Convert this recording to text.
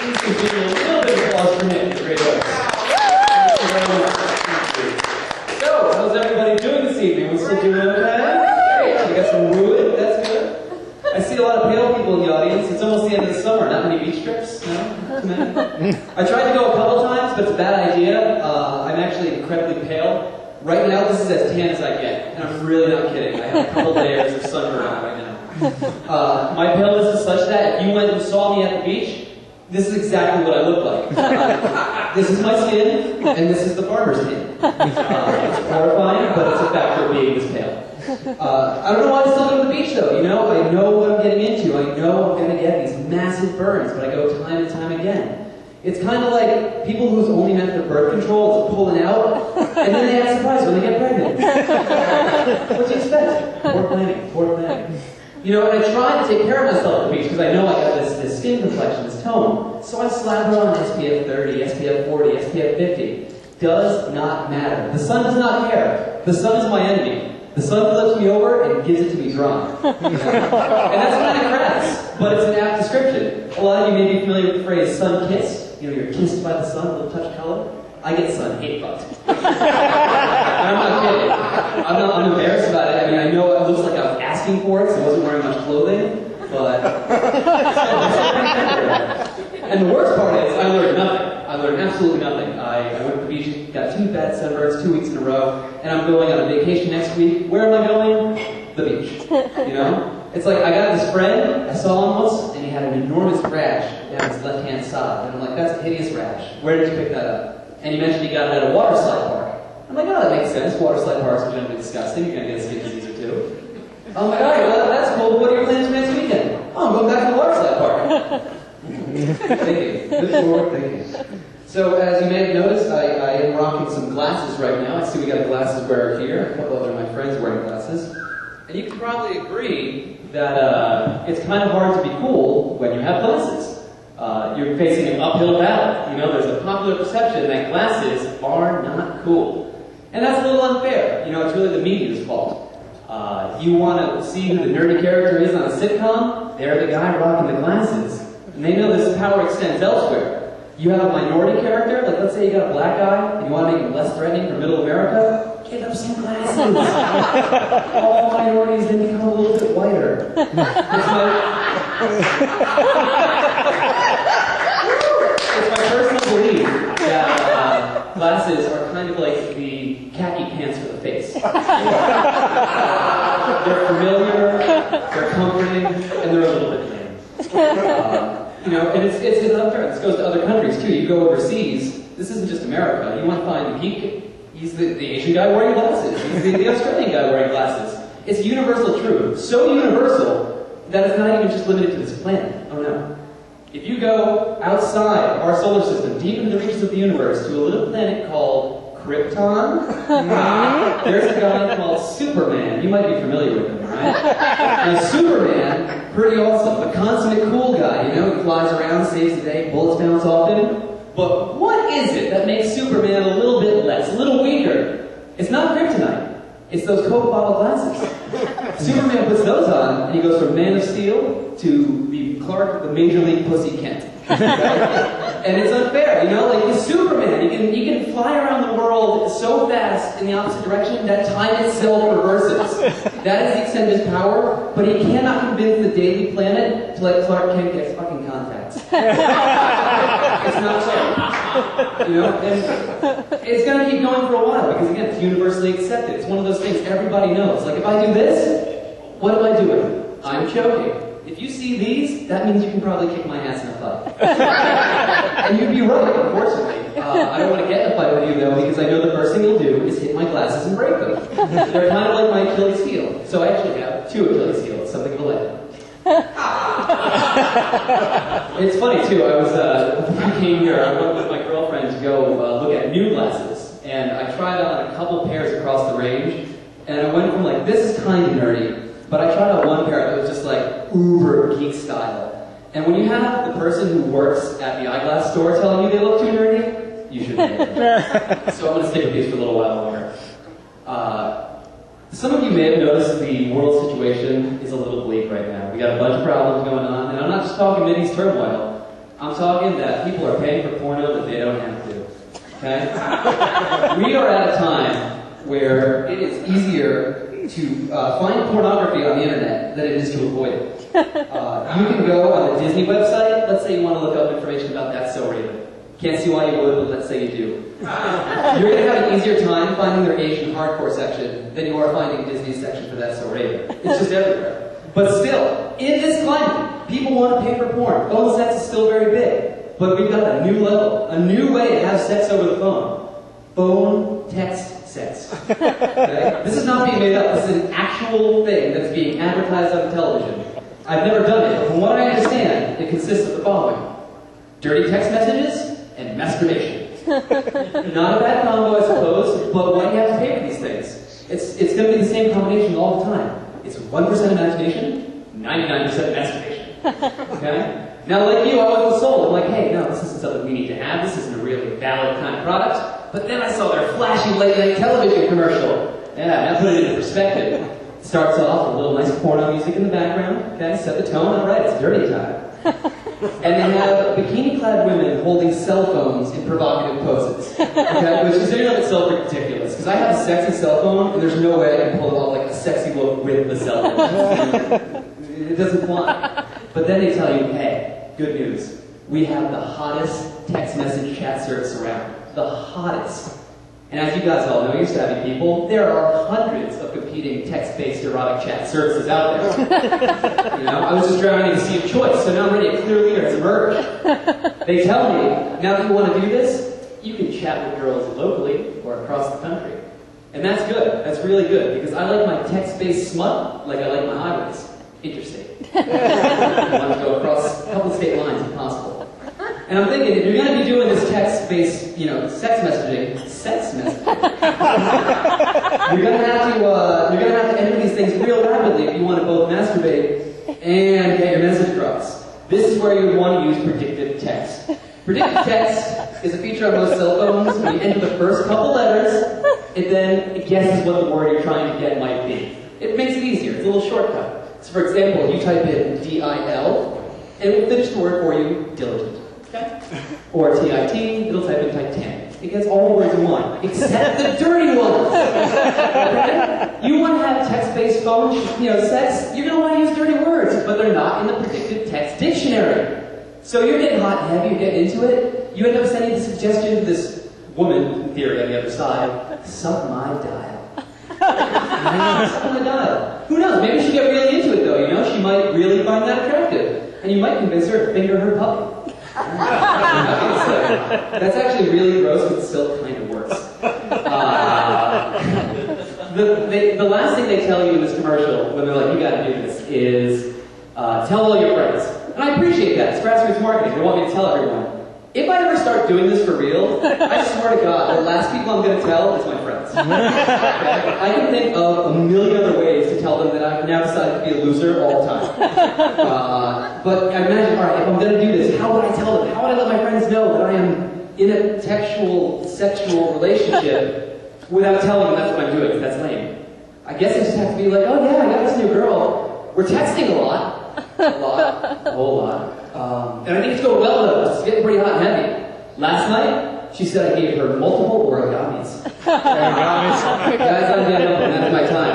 Please give me a little bit of applause for him. Great voice. So, how's everybody doing this evening? We still doing okay? You got some wood? That's good. I see a lot of pale people in the audience. It's almost the end of the summer. Not many beach trips? No? Too many? I tried to go a couple times, but it's a bad idea. I'm actually incredibly pale. Right now, this is as tan as I get. And I'm really not kidding. I have a couple layers of sunburn on right now. My paleness is such that if you went and saw me at the beach, this is exactly what I look like. This is my skin, and this is the farmer's skin. It's horrifying, but it's a factor of being this pale. I don't know why I still go to the beach, though. You know, I know what I'm getting into. I know I'm going to get these massive burns, but I go time and time again. It's kind of like people whose only method of birth control is pulling out, and then they act surprised when they get pregnant. What do you expect? Poor planning. You know, and I try to take care of myself at the beach because I know I got this skin complexion, this tone. So I slather on SPF 30, SPF 40, SPF 50. Does not matter. The sun does not care. The sun is my enemy. The sun flips me over and gives it to me dry. And that's kind of crass, but it's an apt description. A lot of you may be familiar with the phrase sun kissed. You know, you're kissed by the sun, a little touch color. I get sun hate fucked. And I'm not kidding. I'm embarrassed about it. I mean, I know it looks like I was asking for it, so I wasn't wearing much clothing, but... And the worst part is, I learned nothing. I learned absolutely nothing. I went to the beach, got 2 bad sunburns 2 weeks in a row, and I'm going on a vacation next week. Where am I going? The beach. You know? It's like, I got this friend, I saw him once, and he had an enormous rash down his left-hand side. And I'm like, that's a hideous rash. Where did you pick that up? And he mentioned he got it at a water slide park. I'm like, oh, that makes sense. Water slide parks are generally disgusting. You're going to get a skin disease or two. I'm like, all right, well, that's cool. What are your plans for next weekend? Oh, I'm going back to the water slide park. Thinking. Good forward thinking. So, as you may have noticed, I am rocking some glasses right now. I see we got a glasses wearer here. A couple other of my friends wearing glasses. And you can probably agree that it's kind of hard to be cool when you have glasses. You're facing an uphill battle. You know, there's a popular perception that glasses are not cool. And that's a little unfair. You know, it's really the media's fault. You want to see who the nerdy character is on a sitcom? They're the guy rocking the glasses. And they know this power extends elsewhere. You have a minority character, like let's say you got a black guy, and you want to make him less threatening for middle America, give him some glasses. All minorities then become a little bit whiter. It's my personal belief that glasses are kind of like the khaki pants for the face. They're familiar, they're comforting, and they're a little bit lame. You know, and it's unfair. This goes to other countries too. You go overseas, this isn't just America. You want to find the geek, he's the Asian guy wearing glasses. He's the Australian guy wearing glasses. It's universal truth. So universal that it's not even just limited to this planet. Oh no. If you go outside our solar system, deep into the reaches of the universe, to a little planet called Krypton, there's a guy called Superman. You might be familiar with him, right? Now, Superman, pretty awesome, a consummate cool guy, you know, he flies around, saves the day, bullets bounce off him. But what is it that makes Superman a little bit less, a little weaker? It's not kryptonite. It's those Coke bottle glasses. Superman puts those on, and he goes from Man of Steel to the Clark, the Major League Pussy Kent. And it's unfair, you know, like he's Superman. He can fly around the world so fast in the opposite direction that time itself reverses. That is the extent of his power, but he cannot convince the Daily Planet to let Clark Kent get fucking contacts. It's not so. You know, and it's gonna keep going for a while because again, it's universally accepted. It's one of those things everybody knows. Like if I do this, what am I doing? I'm choking. If you see these, that means you can probably kick my ass in a fight. And you'd be right, unfortunately. I don't want to get in a fight with you, though, because I know the first thing you'll do is hit my glasses and break them. They're kind of like my Achilles heel. So I actually have 2 Achilles heels, something of a legend. It's funny, too. Before I came here, I went with my girlfriend to go look at new glasses. And I tried on a couple pairs across the range. And I went from like, this is kind of nerdy. But I tried out one pair that was just like uber geek style. And when you have the person who works at the eyeglass store telling you they look too nerdy, you should pay them. So I'm going to stick with these for a little while longer. Some of you may have noticed the world situation is a little bleak right now. We got a bunch of problems going on, and I'm not just talking Mideast turmoil. I'm talking that people are paying for porno that they don't have to. Okay? We are at a time where it is easier to find pornography on the internet than it is to avoid it. You can go on the Disney website. Let's say you want to look up information about That's So Raven. Can't see why you would, but let's say you do. You're going to have an easier time finding their Asian hardcore section than you are finding Disney's section for That's So Raven. It's just everywhere. But still, in this climate, people want to pay for porn. Phone sex is still very big. But we've got a new level, a new way to have sex over the phone. Phone text sex. Okay? This is not being made up. This is an actual thing that's being advertised on television. I've never done it, but from what I understand, it consists of the following. Dirty text messages and masturbation. Not a bad combo, I suppose, but why do you have to pay for these things? It's going to be the same combination all the time. It's 1% imagination, 99% masturbation. Okay? Now, like you, I wasn't sold. I'm like, hey, no, this isn't something we need to have. This isn't a really valid kind of product. But then I saw their flashy late-night television commercial. Yeah, that put it into perspective. It starts off with a little nice porno music in the background. Okay, set the tone. All right, it's dirty time. And they have bikini-clad women holding cell phones in provocative poses. Okay, which is in and of itself ridiculous. Because I have a sexy cell phone, and there's no way I can pull it off like a sexy look with the cell phone. It doesn't fly. But then they tell you, hey, good news. We have the hottest text message chat service around. The hottest. And as you guys all know, you're savvy people, there are hundreds of competing text-based erotic chat services out there. You know, I was just drowning in a sea of choice, so now I'm ready. A clear leader has emerged. They tell me, now that you want to do this, you can chat with girls locally or across the country. And that's good. That's really good, because I like my text-based smut like I like my highways. Interstate. I want to go across a couple of state lines if possible. And I'm thinking, if you're going to be doing this text-based, sex messaging, you're going to have to enter these things real rapidly if you want to both masturbate and get your message across. This is where you would want to use predictive text. Predictive text is a feature on most cell phones where you enter the first couple letters, and then it guesses what the word you're trying to get might be. It makes it easier. It's a little shortcut. So for example, you type in D-I-L, and it will finish the word for you, diligent. Okay? Or T-I-T, it'll type in Titan. It gets all the words in one, except the dirty ones. Okay? You want to have text-based phone, sex, you're going to want to use dirty words, but they're not in the predictive text dictionary. So you're getting hot and heavy, you get into it, you end up sending the suggestion to this woman, in theory, on the other side, suck my dial. Suck my dial. Who knows? Maybe she'll get really into it, though, She might really find that attractive. And you might convince her to finger her puppy. That's actually really gross, but still kind of works. The last thing they tell you in this commercial, when they're like, you gotta do this, is tell all your friends. And I appreciate that. It's grassroots marketing. They want me to tell everyone. If I ever start doing this for real, I swear to God, the last people I'm going to tell is my friends. Okay? I can think of a million other ways to tell them that I've now decided to be a loser all the time. But I imagine, all right, if I'm going to do this, how would I tell them? How would I let my friends know that I am in a sexual relationship without telling them that's what I'm doing? That's lame. I guess I just have to be like, oh yeah, I got this new girl. We're texting a lot. A whole lot. And I think it's going well though. It's getting pretty hot and heavy. Last night, she said I gave her multiple origamis. Guys, I'm getting up and that's my time.